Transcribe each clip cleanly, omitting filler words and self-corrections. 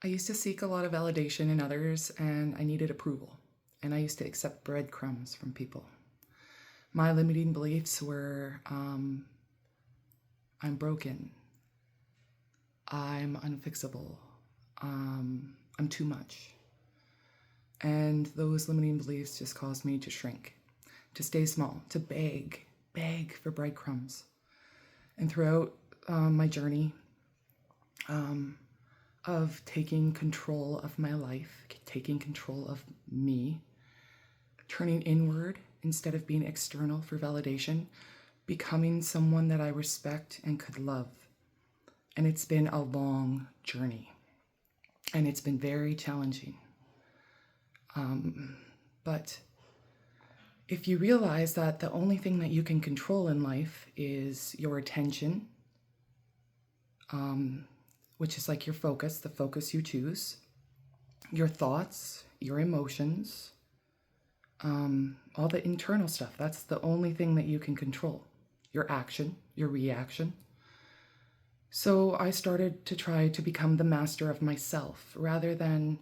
I used to seek a lot of validation in others and I needed approval. And I used to accept breadcrumbs from people. My limiting beliefs were I'm broken, I'm unfixable, I'm too much. And those limiting beliefs just caused me to shrink, to stay small, to beg for breadcrumbs. And throughout my journey of taking control of my life, taking control of me, turning inward instead of being external for validation, becoming someone that I respect and could love. And it's been a long journey and it's been very challenging. But if you realize that the only thing that you can control in life is your attention, which is like your focus, the focus you choose, your thoughts, your emotions, all the internal stuff, that's the only thing that you can control. Your action, your reaction. So I started to try to become the master of myself rather than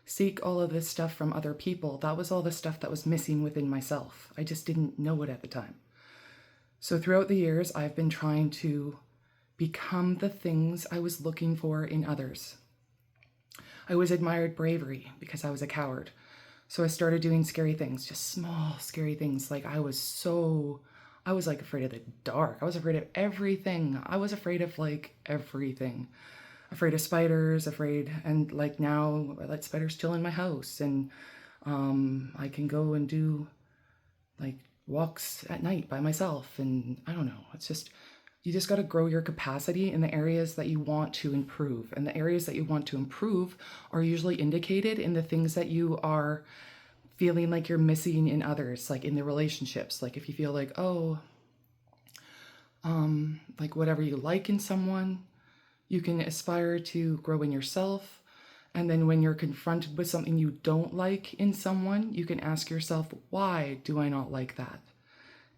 seek all of this stuff from other people. That was all the stuff that was missing within myself. I just didn't know it at the time. So throughout the years, I've been trying to become the things I was looking for in others. I always admired bravery because I was a coward. So I started doing scary things, just small, scary things. Like I was like afraid of the dark. I was afraid of everything. I was afraid of like everything. Afraid of spiders, and like now I let spiders chill in my house, and I can go and do like walks at night by myself, and I don't know, it's just, you just got to grow your capacity in the areas that you want to improve, and the areas that you want to improve are usually indicated in the things that you are feeling like you're missing in others, like in the relationships. Like if you feel like, like whatever you like in someone, you can aspire to grow in yourself. And then when you're confronted with something you don't like in someone, you can ask yourself, why do I not like that?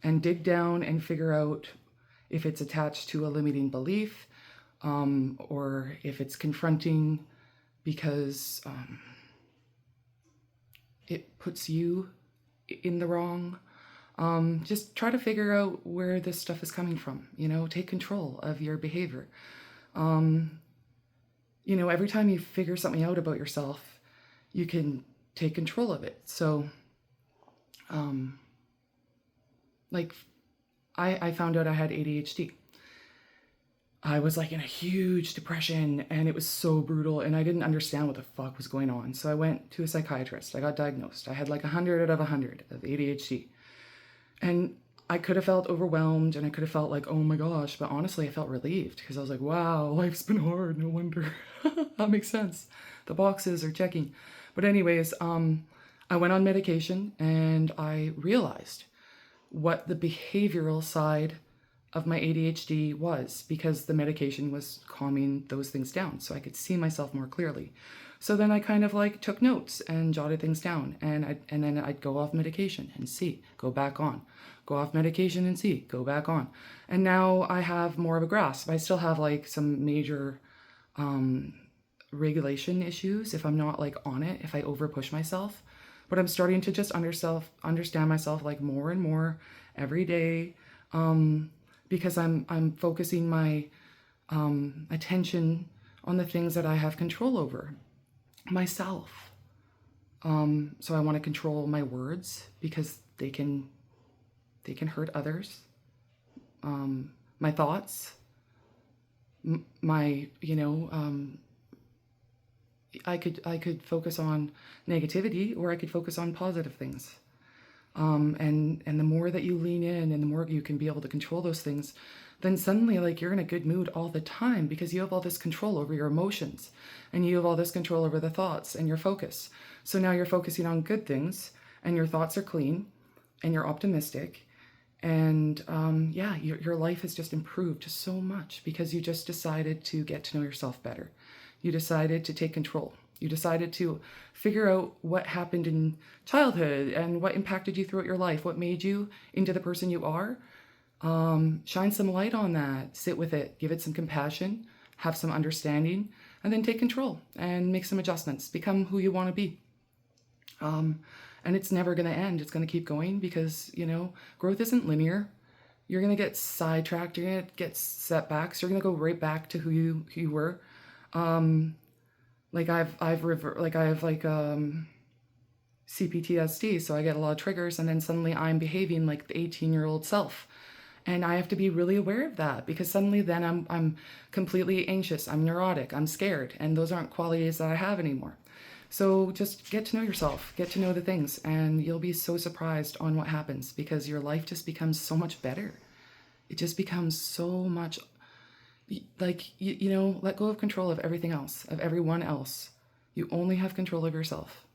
And dig down and figure out if it's attached to a limiting belief, or if it's confronting because it puts you in the wrong. Just try to figure out where this stuff is coming from, take control of your behavior. Every time you figure something out about yourself, you can take control of it. So, like I found out I had ADHD. I was like in a huge depression and it was so brutal and I didn't understand what the fuck was going on. So I went to a psychiatrist. I got diagnosed. I had like 100 out of 100 of ADHD. And I could have felt overwhelmed and I could have felt like, oh my gosh, but honestly I felt relieved because I was like, wow, life's been hard, no wonder. That makes sense. The boxes are checking. But anyways, I went on medication and I realized what the behavioral side of my ADHD was because the medication was calming those things down so I could see myself more clearly. So then I kind of like took notes and jotted things down, and then I'd go off medication and see, go back on, go off medication and see, go back on. And now I have more of a grasp. I still have like some major regulation issues if I'm not like on it, if I over push myself. But I'm starting to just understand myself like more and more every day, because I'm focusing my attention on the things that I have control over, myself. So I want to control my words because they can hurt others. My thoughts, my I could focus on negativity or I could focus on positive things. And the more that you lean in and the more you can be able to control those things, then suddenly like you're in a good mood all the time because you have all this control over your emotions and you have all this control over the thoughts and your focus. So now you're focusing on good things and your thoughts are clean and you're optimistic. And your life has just improved so much because you just decided to get to know yourself better. You decided to take control. You decided to figure out what happened in childhood and what impacted you throughout your life, what made you into the person you are. Shine some light on that, sit with it, give it some compassion, have some understanding, and then take control and make some adjustments, become who you want to be. And it's never going to end. It's going to keep going because, you know, growth isn't linear. You're going to get sidetracked. You're going to get setbacks. You're going to go right back to who you were. Like I have CPTSD, so I get a lot of triggers, and then suddenly I'm behaving like the 18-year-old self. And I have to be really aware of that, because suddenly then I'm completely anxious, I'm neurotic, I'm scared, and those aren't qualities that I have anymore. So just get to know yourself, get to know the things, and you'll be so surprised on what happens, because your life just becomes so much better. It just becomes so much like, you know, let go of control of everything else, of everyone else. You only have control of yourself.